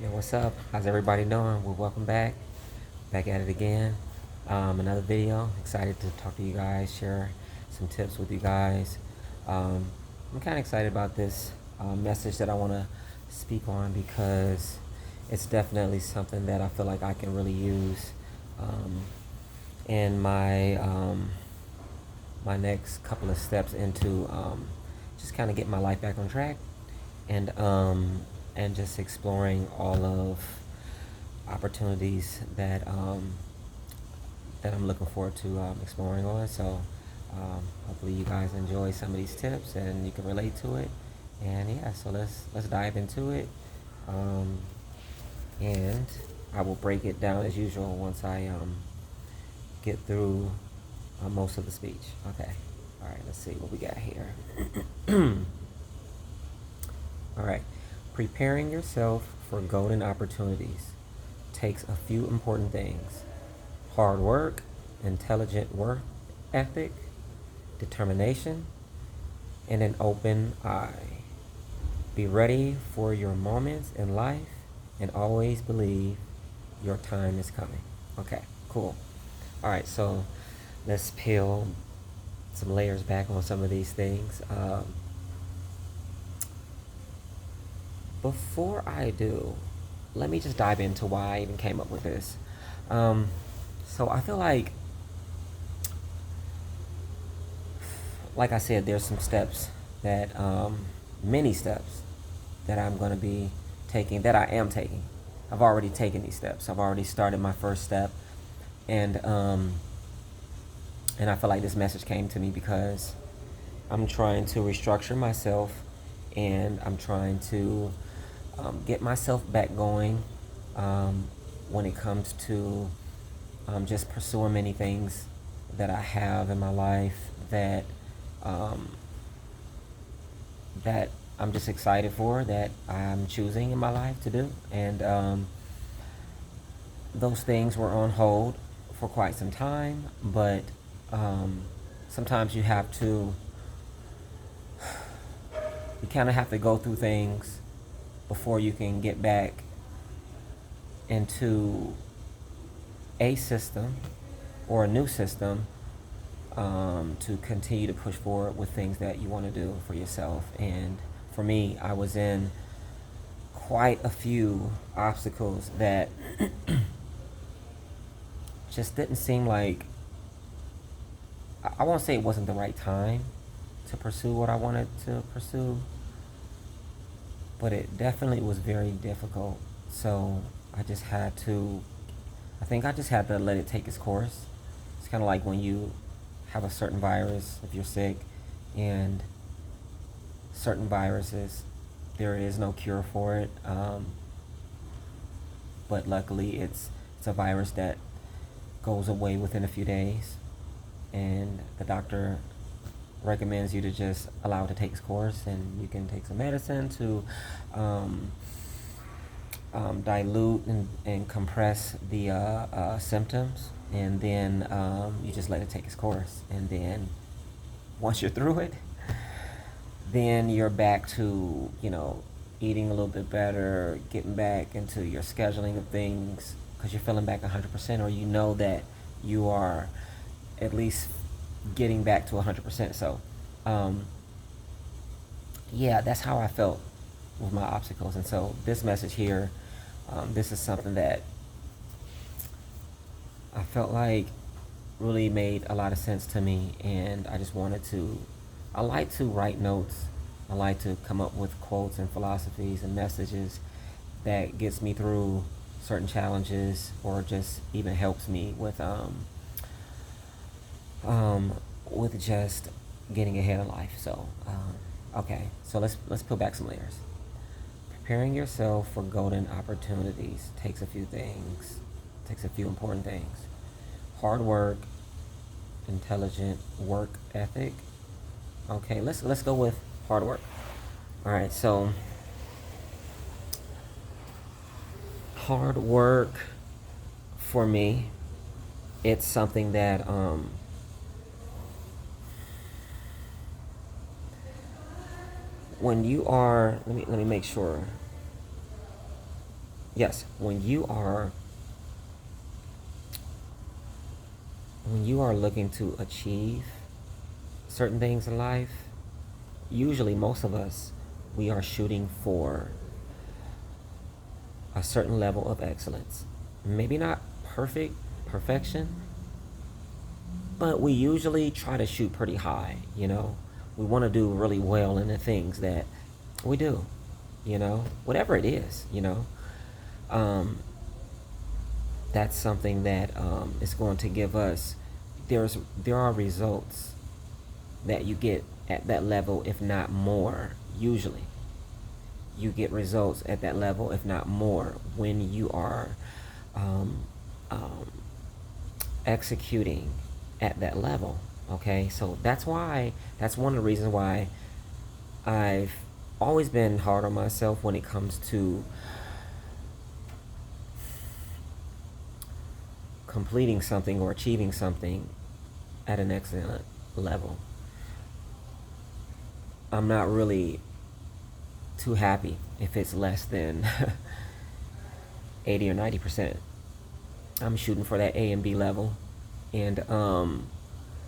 Yo, what's up? How's everybody doing? Well, welcome back. Back at it again. Another video. Excited to talk to you guys, share some tips with you guys. I'm kind of excited about this message that I want to speak on because it's definitely something that I feel like I can really use um, in my next couple of steps into just kind of getting my life back on track and just exploring all of opportunities that I'm looking forward to exploring on. So hopefully you guys enjoy some of these tips and you can relate to it. And yeah, so let's dive into it. Um, and I will break it down as usual once I get through most of the speech. Okay. All right. Let's see what we got here. All right. Preparing yourself for golden opportunities takes a few important things: hard work, intelligent work ethic, determination, and an open eye. Be ready for your moments in life and always believe your time is coming. Okay, cool. All right, so let's peel some layers back on some of these things. Before I do, let me just dive into why I even came up with this. Um, so I feel like I said, there's some steps that, many steps that I'm going to be taking, that I am taking. I've already taken these steps. I've already started my first step, and I feel like this message came to me because I'm trying to restructure myself, and I'm trying to get myself back going um, when it comes to just pursuing many things that I have in my life um, that I'm just excited for, that I'm choosing in my life to do. And those things were on hold for quite some time, but um, sometimes you kind of have to go through things before you can get back into a system or a new system to continue to push forward with things that you want to do for yourself. And for me, I was in quite a few obstacles that just didn't seem like, I won't say it wasn't the right time to pursue what I wanted to pursue, but it definitely was very difficult. So I just had to, I think I just had to let it take its course. It's kind of like when you have a certain virus, if you're sick, and certain viruses, there is no cure for it. But luckily, it's a virus that goes away within a few days, and the doctor recommends you to just allow it to take its course, and you can take some medicine to dilute and compress the symptoms, and then you just let it take its course, and then once you're through it, then you're back to, eating a little bit better, getting back into your scheduling of things because you're feeling back 100%, or you know that you are at least getting back to 100%. So, um, yeah, that's how I felt with my obstacles. And so, this message here, this is something that I felt like really made a lot of sense to me, and I just wanted to. I like to write notes. I like to come up with quotes and philosophies and messages that gets me through certain challenges, or just even helps me um, with just getting ahead in life. So, okay, so let's peel back some layers. Preparing yourself for golden opportunities takes a few things. Takes a few important things: hard work, intelligent work ethic. Okay, let's go with hard work. All right, so hard work for me, it's something that when you are, let me make sure. yes, when you are looking to achieve certain things in life, usually most of us, we are shooting for a certain level of excellence. Maybe not perfection, but we usually try to shoot pretty high, you know? We want to do really well in the things that we do, you know? Whatever it is, you know? Um, that's something that is going to give us, there are results that you get at that level, if not more, usually. You get results at that level, if not more, when you are um, um, executing at that level. Okay, so that's one of the reasons why I've always been hard on myself when it comes to completing something or achieving something at an excellent level. I'm not really too happy if it's less than 80 or 90%. I'm shooting for that A and B level, and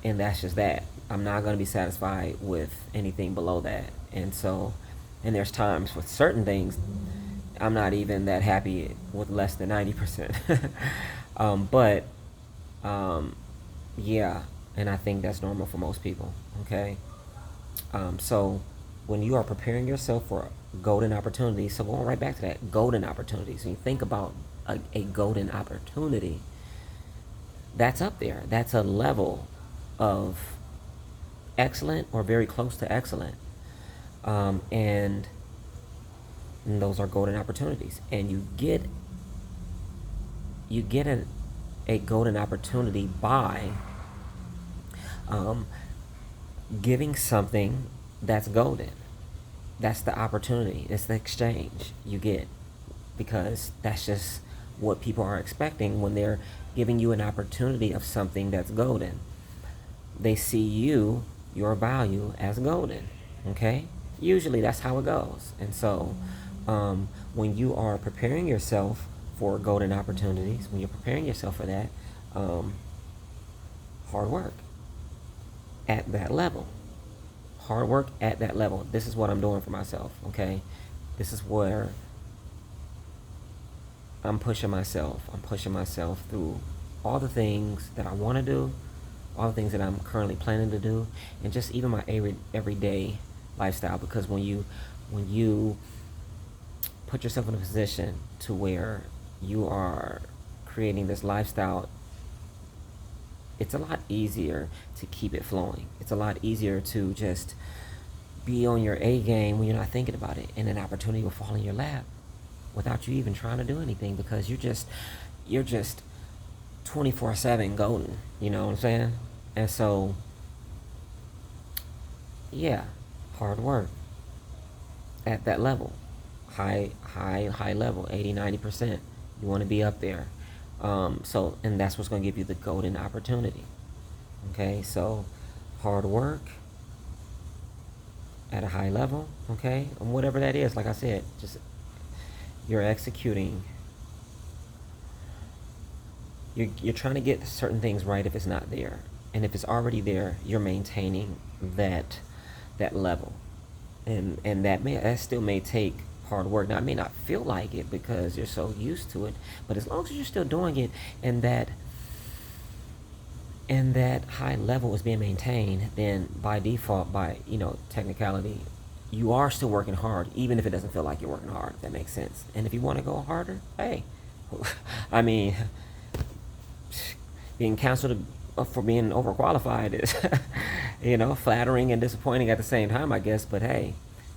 that's just that. I'm not going to be satisfied with anything below that. And so, and there's times with certain things I'm not even that happy with less than 90%. But yeah, and I think that's normal for most people. Okay. So when you are preparing yourself for golden opportunities, so going right back to that, golden opportunities, when you think about a golden opportunity, that's up there. That's a level of excellent or very close to excellent. And those are golden opportunities. And you get a golden opportunity by um, giving something that's golden. That's the opportunity. It's the exchange you get, because that's just what people are expecting when they're giving you an opportunity of something that's golden. They see your value as golden. Okay? Usually that's how it goes. And so when you are preparing yourself for golden opportunities, when you're preparing yourself for that, hard work at that level. Hard work at that level. This is what I'm doing for myself, okay? This is where I'm pushing myself. I'm pushing myself through all the things that I want to do, all the things that I'm currently planning to do, and just even my everyday lifestyle. Because when you put yourself in a position to where you are creating this lifestyle, it's a lot easier to keep it flowing. It's a lot easier to just be on your A game when you're not thinking about it, and an opportunity will fall in your lap without you even trying to do anything, because you're just 24/7 golden. You know what I'm saying? And so, yeah, hard work at that level, high level, 80, 90%. You want to be up there. So, and that's what's going to give you the golden opportunity. Okay, so hard work at a high level, okay, and whatever that is, like I said, just you're executing. You're trying to get certain things right if it's not there, and if it's already there, you're maintaining that level, and that still may take hard work. Now, it may not feel like it because you're so used to it, but as long as you're still doing it, and that high level is being maintained, then by default, by technicality, you are still working hard, even if it doesn't feel like you're working hard. If that makes sense. And if you want to go harder, hey, I mean, being counseled for being overqualified is, flattering and disappointing at the same time, I guess. But hey,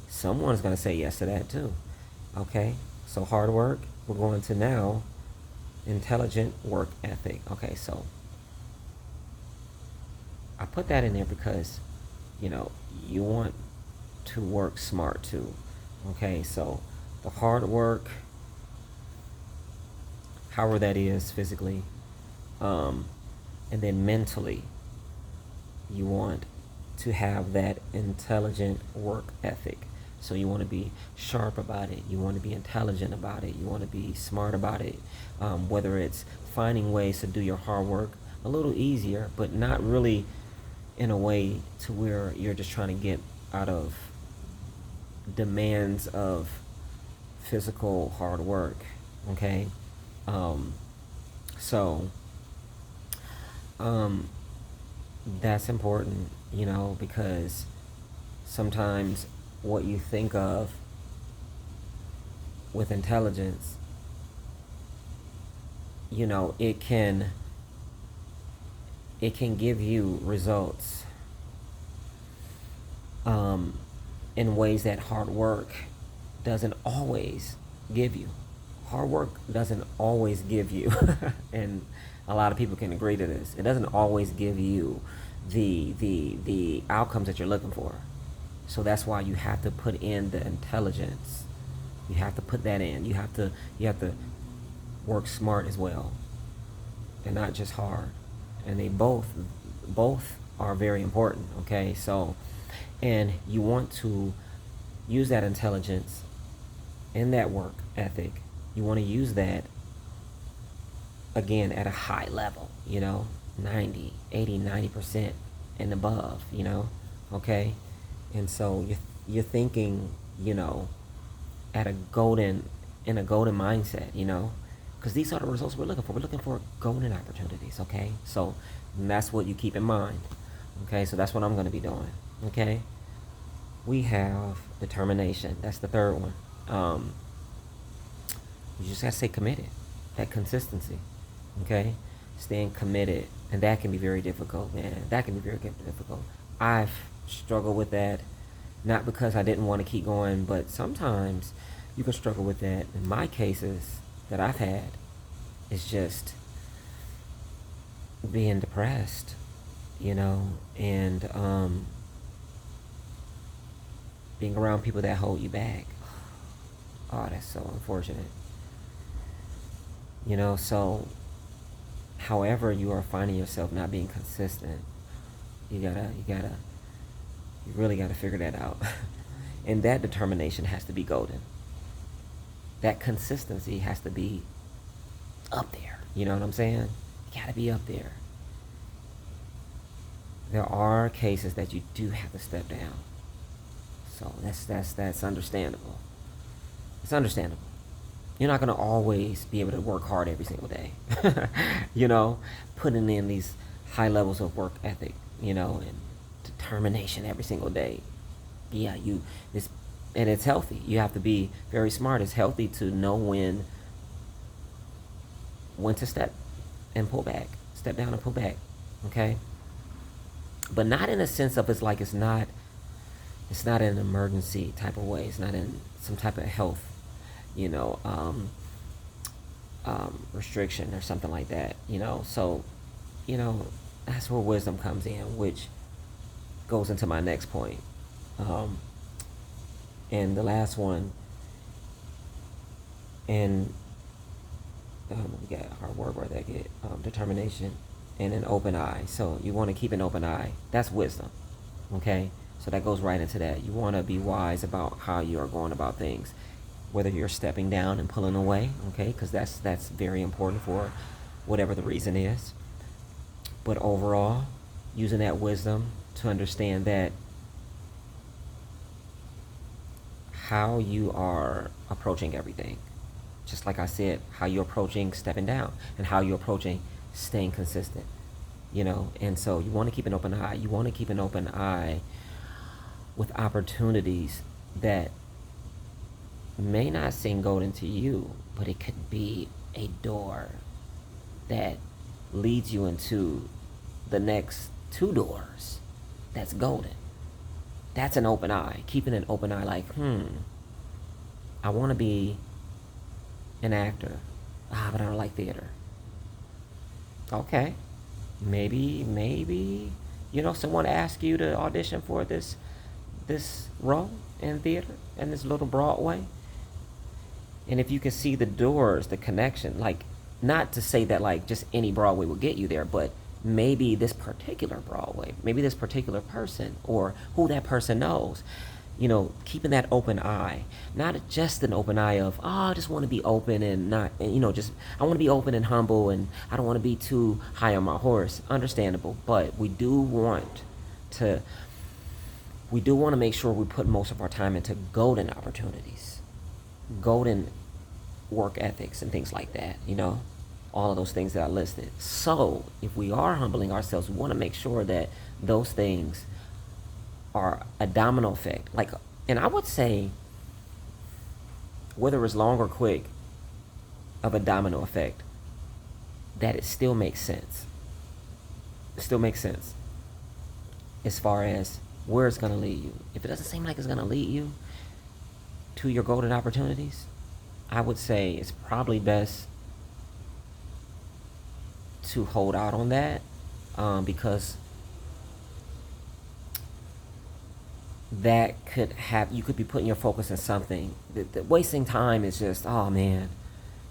someone's gonna say yes to that too. Okay, so hard work. We're going to now intelligent work ethic. Okay, so I put that in there because you want to work smart too. Okay, so the hard work, however that is physically, and then mentally, you want to have that intelligent work ethic. So you want to be sharp about it. You want to be intelligent about it. You want to be smart about it. Whether it's finding ways to do your hard work a little easier, but not really in a way to where you're just trying to get out of demands of physical hard work. Okay. So that's important, because sometimes what you think of with intelligence, it can give you results in ways that hard work doesn't always give you. Hard work doesn't always give you, and a lot of people can agree to this. It doesn't always give you the outcomes that you're looking for. So that's why you have to put in the intelligence. You have to put that in. You have to work smart as well, and not just hard. And they both are very important. Okay, so, and you want to use that intelligence and that work ethic. You want to use that again at a high level, 90, 80, 90% and above, okay? And so you're thinking, at a golden mindset, because these are the results we're looking for. We're looking for golden opportunities, okay? So that's what you keep in mind, okay? So that's what I'm going to be doing, okay? We have determination. That's the third one. You just got to stay committed. That consistency, okay? Staying committed. And that can be very difficult, man. That can be very difficult. I've struggled with that, not because I didn't want to keep going, but sometimes you can struggle with that. In my cases that I've had, it's just being depressed, and being around people that hold you back. Oh, that's so unfortunate. So however you are finding yourself not being consistent, you really gotta figure that out. And that determination has to be golden. That consistency has to be up there. You know what I'm saying? You gotta be up there. There are cases that you do have to step down. So that's understandable. It's understandable. You're not going to always be able to work hard every single day. Putting in these high levels of work ethic, and determination every single day. Yeah, and it's healthy. You have to be very smart. It's healthy to know when to step and pull back. Step down and pull back. Okay? But not in a sense of it's not an emergency type of way. It's not in some type of health restriction or something like that, so, that's where wisdom comes in, which goes into my next point. And the last one, and we got hard work, where that get determination and an open eye. So you want to keep an open eye. That's wisdom, okay? So that goes right into that. You want to be wise about how you are going about things, whether you're stepping down and pulling away, okay? Because that's very important for whatever the reason is. But overall, using that wisdom to understand that how you are approaching everything, just like I said, how you're approaching stepping down and how you're approaching staying consistent, and so you want to keep an open eye. You want to keep an open eye with opportunities that may not seem golden to you, but it could be a door that leads you into the next 2 doors that's golden. That's an open eye. Keeping an open eye, like, I want to be an actor, but I don't like theater. Okay, maybe someone asked you to audition for this role in theater and this little Broadway. And if you can see the doors, the connection, like, not to say that like just any Broadway will get you there, but maybe this particular Broadway, maybe this particular person or who that person knows keeping that open eye, not just an open eye of, I just want to be open and not, just, I want to be open and humble and I don't want to be too high on my horse. Understandable. But to, we do want to make sure we put most of our time into golden opportunities, golden work ethics and things like that, all of those things that I listed. So if we are humbling ourselves, we want to make sure that those things are a domino effect. And I would say, whether it's long or quick, of a domino effect, that it still makes sense. It still makes sense as far as where it's going to lead you. If it doesn't seem like it's going to lead you to your golden opportunities, I would say it's probably best to hold out on that, because that you could be putting your focus on something. Wasting time is just, oh man,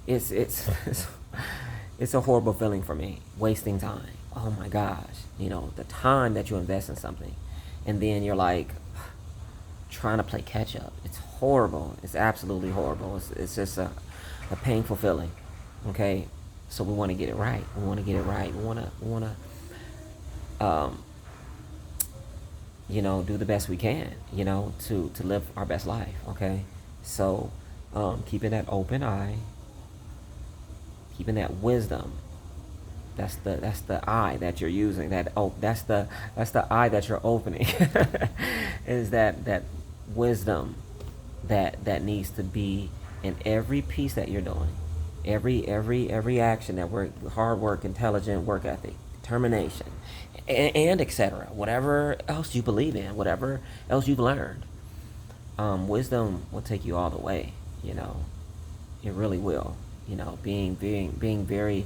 it's it's a horrible feeling for me. Wasting time. Oh my gosh, the time that you invest in something, and then you're like trying to play catch up. It's horrible. It's absolutely horrible. It's just a painful feeling. Okay, so we want to get it right. We want to get it right. We want to do the best we can, to live our best life. Okay, so keeping that open eye, keeping that wisdom. That's the eye that you're using. That's the eye that you're opening. Is that wisdom that needs to be in every piece that you're doing, every action that hard work, intelligent work ethic, determination, and etc. Whatever else you believe in, whatever else you've learned, wisdom will take you all the way. It really will. Being very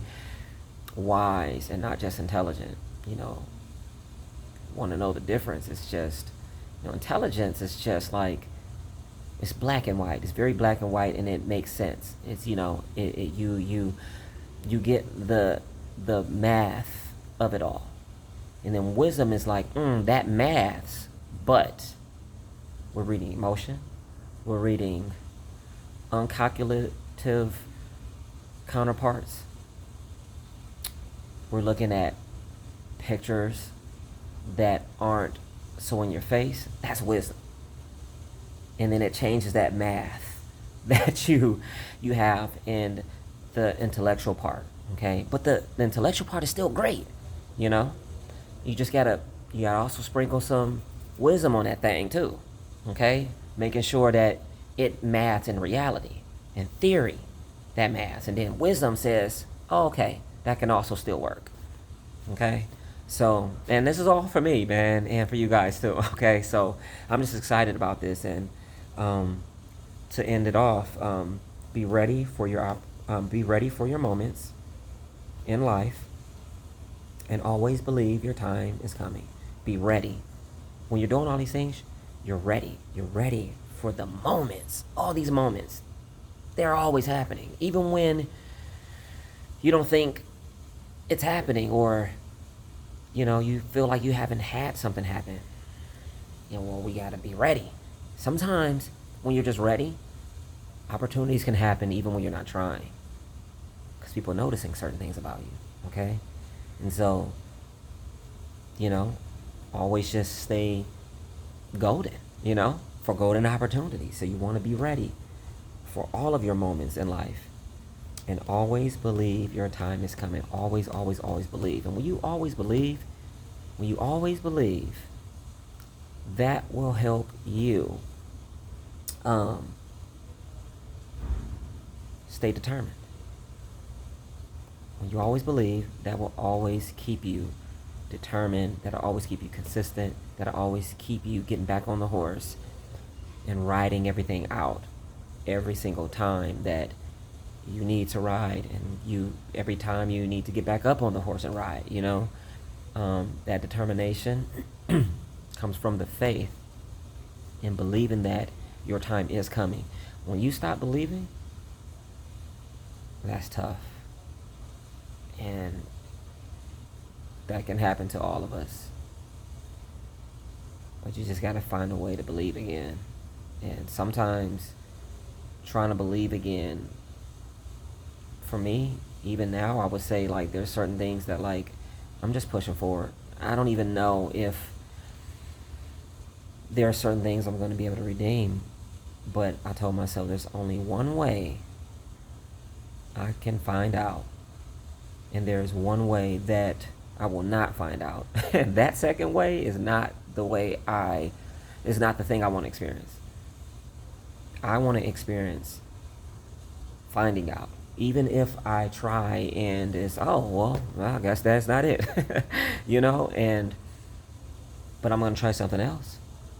wise and not just intelligent. Want to know the difference? It's just, intelligence is just like, it's black and white. It's very black and white, and it makes sense. It's you get the math of it all, and then wisdom is like, that maths, but we're reading emotion, we're reading uncalculative counterparts, we're looking at pictures that aren't so in your face. That's wisdom. And then it changes that math that you have in the intellectual part. Okay, but the intellectual part is still great. You just gotta also sprinkle some wisdom on that thing too. Okay, making sure that it maths in reality. In theory, that maths, and then wisdom says, oh, okay, that can also still work. Okay, so, and this is all for me, man, and for you guys too. Okay, so I'm just excited about this, and to end it off, be ready for your moments in life, and always believe your time is coming. Be ready. When you're doing all these things, you're ready. You're ready for the moments. All these moments, they're always happening, even when you don't think it's happening, or you feel like you haven't had something happen. Well, we gotta be ready. Sometimes when you're just ready, opportunities can happen even when you're not trying, because people are noticing certain things about you. Okay, and so always just stay golden. For golden opportunities. So you want to be ready for all of your moments in life. And always believe your time is coming. Always, always, always believe. And when you always believe, that will help you stay determined. When you always believe, that will always keep you determined. That'll always keep you consistent. That'll always keep you getting back on the horse and riding everything out every single time that you need to ride, and every time you need to get back up on the horse and ride. That determination comes from the faith in believing that your time is coming. When you stop believing, that's tough, and that can happen to all of us. but you just got to find a way to believe again. And sometimes trying to believe again, for me, even now, I would say like there's certain things that like I'm just pushing forward. I don't even know if there are certain things I'm going to be able to redeem, but I told myself there's only one way I can find out, and there's one way that I will not find out. That second way is not the way is not the thing I want to experience. I want to experience finding out. Even if I try and it's, oh, well, I guess that's not it. But I'm going to try something else.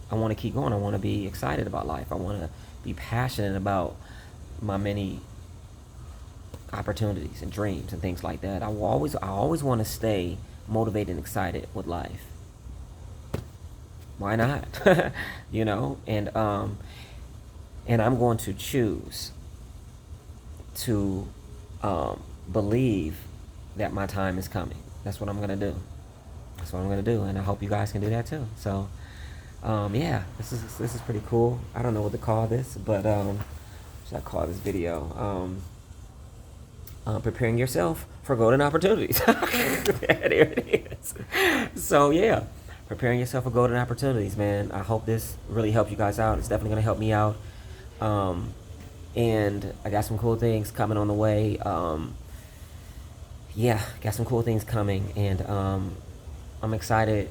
I want to keep going. I want to be excited about life. I want to be passionate about my many opportunities and dreams and things like that. I always want to stay motivated and excited with life. Why not? And I'm going to choose to believe that my time is coming. That's what I'm going to do. That's what I'm going to do, and I hope you guys can do that too. So yeah, this is pretty cool. I don't know what to call this, but what should I call this video? Preparing yourself for golden opportunities. There it is. So yeah, preparing yourself for golden opportunities, man. I hope this really helped you guys out. It's definitely gonna help me out. And I got some cool things coming on the way. Yeah, got some cool things coming, and I'm excited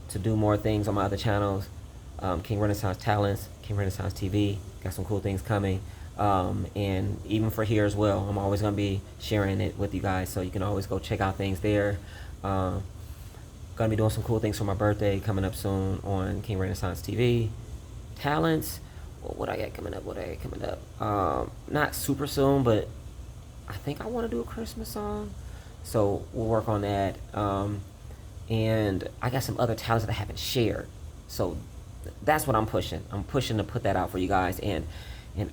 to do more things on my other channels. King Renaissance Talents, King Renaissance TV. Got some cool things coming. And even for here as well, I'm always going to be sharing it with you guys, so you can always go check out things there. Going to be doing some cool things for my birthday coming up soon on King Renaissance TV. Talents, what I got coming up? Not super soon, but I think I want to do a Christmas song, so we'll work on that. And I got some other talents that I haven't shared, so that's what I'm pushing. I'm pushing to put that out for you guys, and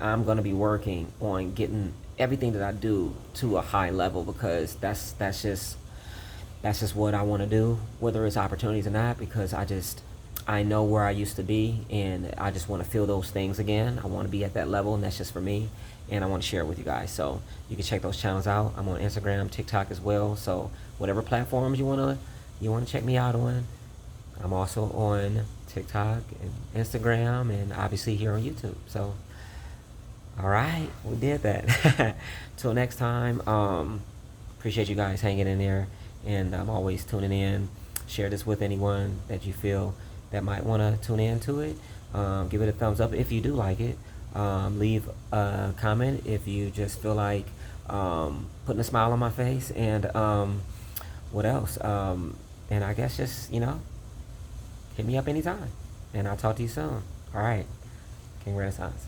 I'm going to be working on getting everything that I do to a high level, because that's just what I want to do, whether it's opportunities or not, because I know where I used to be, and I just want to feel those things again. I want to be at that level, and that's just for me, and I want to share it with you guys. So you can check those channels out. I'm on Instagram, TikTok as well, so whatever platforms you want to check me out on. I'm also on TikTok and Instagram, and obviously here on YouTube. So all right, we did that. Till next time, appreciate you guys hanging in there, and I'm always tuning in. Share this with anyone that you feel that might want to tune in to it. Give it a thumbs up if you do like it. Leave a comment if you just feel like putting a smile on my face. And what else? And I guess just, hit me up anytime. And I'll talk to you soon. All right. King Renaissance.